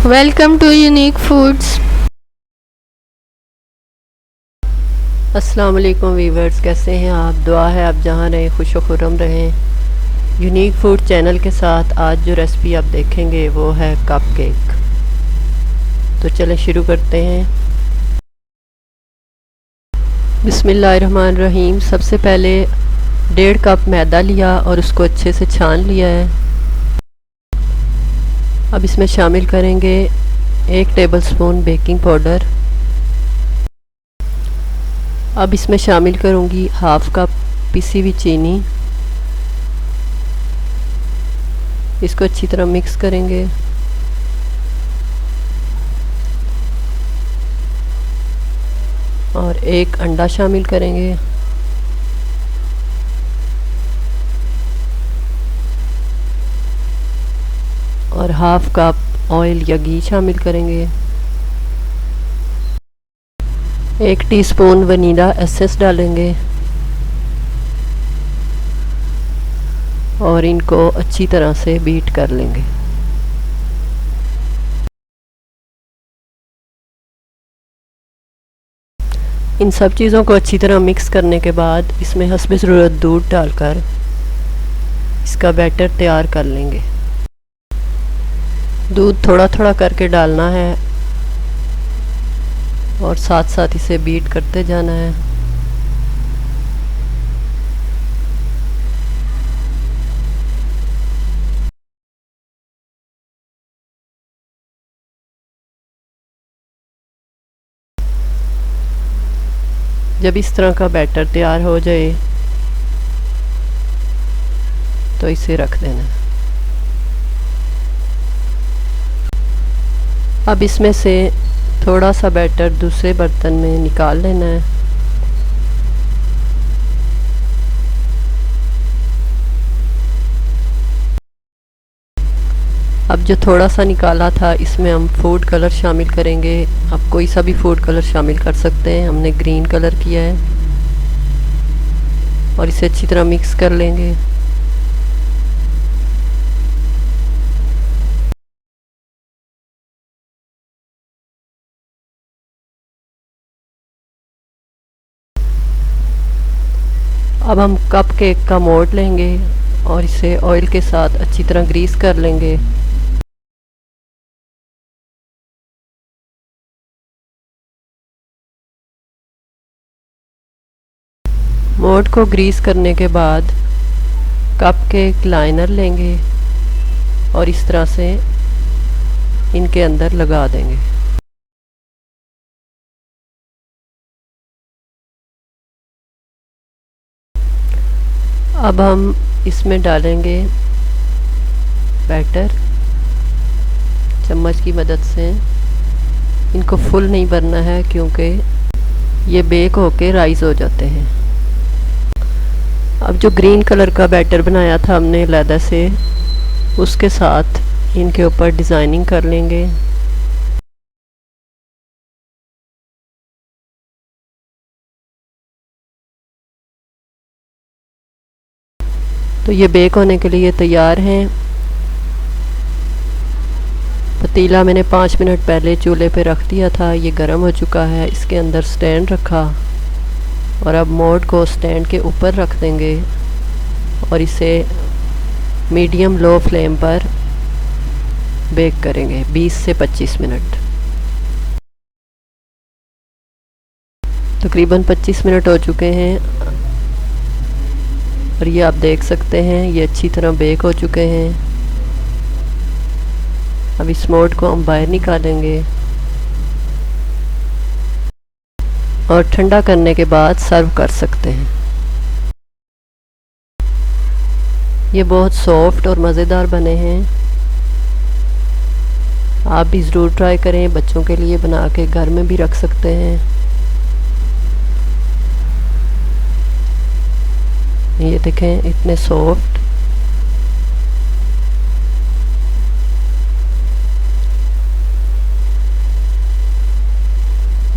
Welcome to unique foods. अस्सलाम वालेकुम viewers, कैसे हैं आप? दुआ है आप जहाँ रहें खुश व खुर्रम रहें। यूनिक फूड चैनल के साथ आज जो रेसिपी आप देखेंगे वो है कप केक। तो चलें शुरू करते हैं। बिस्मिल्लाहिर्रहमानिर्रहीम। सबसे पहले 1.5 कप मैदा लिया और उसको अच्छे से छान लिया है। अब इसमें शामिल करेंगे 1 टेबलस्पून बेकिंग पाउडर। अब इसमें शामिल करूँगी 1/2 कप पिसी हुई चीनी। इसको अच्छी तरह मिक्स करेंगे। और 1 अंडा शामिल करेंगे। और 1/2 कप ऑयल या घी शामिल करेंगे। 1 टीस्पून वनीला एसेंस डालेंगे और इनको अच्छी तरह से बीट कर लेंगे। इन सब चीज़ों को अच्छी तरह मिक्स करने के बाद इसमें हस्बे ज़रूरत दूध डालकर इसका बैटर तैयार कर लेंगे। दूध थोड़ा थोड़ा करके डालना है और साथ साथ इसे बीट करते जाना है। जब इस तरह का बैटर तैयार हो जाए तो इसे रख देना है। अब इसमें से थोड़ा सा बैटर दूसरे बर्तन में निकाल लेना है। अब जो थोड़ा सा निकाला था इसमें हम फूड कलर शामिल करेंगे। आप कोई सा भी फूड कलर शामिल कर सकते हैं। हमने ग्रीन कलर किया है और इसे अच्छी तरह मिक्स कर लेंगे। अब हम कप केक का मोल्ड लेंगे और इसे ऑयल के साथ अच्छी तरह ग्रीस कर लेंगे। मोल्ड को ग्रीस करने के बाद कप केक लाइनर लेंगे और इस तरह से इनके अंदर लगा देंगे। अब हम इसमें डालेंगे बैटर चम्मच की मदद से। इनको फुल नहीं भरना है क्योंकि ये बेक होके राइज हो जाते हैं। अब जो ग्रीन कलर का बैटर बनाया था हमने लैदा से, उसके साथ इनके ऊपर डिज़ाइनिंग कर लेंगे। तो ये बेक होने के लिए तैयार हैं। पतीला मैंने 5 मिनट पहले चूल्हे पे रख दिया था, ये गर्म हो चुका है। इसके अंदर स्टैंड रखा और अब मोल्ड को स्टैंड के ऊपर रख देंगे और इसे मीडियम लो फ्लेम पर बेक करेंगे 20 से 25 मिनट। तकरीबन 25 मिनट हो चुके हैं और ये आप देख सकते हैं ये अच्छी तरह बेक हो चुके हैं। अब इस मोल्ड को हम बाहर निकालेंगे और ठंडा करने के बाद सर्व कर सकते हैं। ये बहुत सॉफ्ट और मज़ेदार बने हैं। आप भी ज़रूर ट्राई करें। बच्चों के लिए बना के घर में भी रख सकते हैं। ये देखें इतने सॉफ्ट।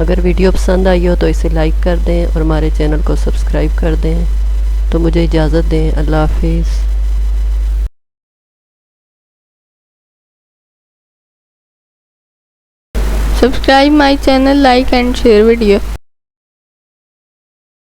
अगर वीडियो पसंद आई हो तो इसे लाइक कर दें और हमारे चैनल को सब्सक्राइब कर दें। तो मुझे इजाज़त दें। अल्लाह हाफिज़। Subscribe my channel, like and share video.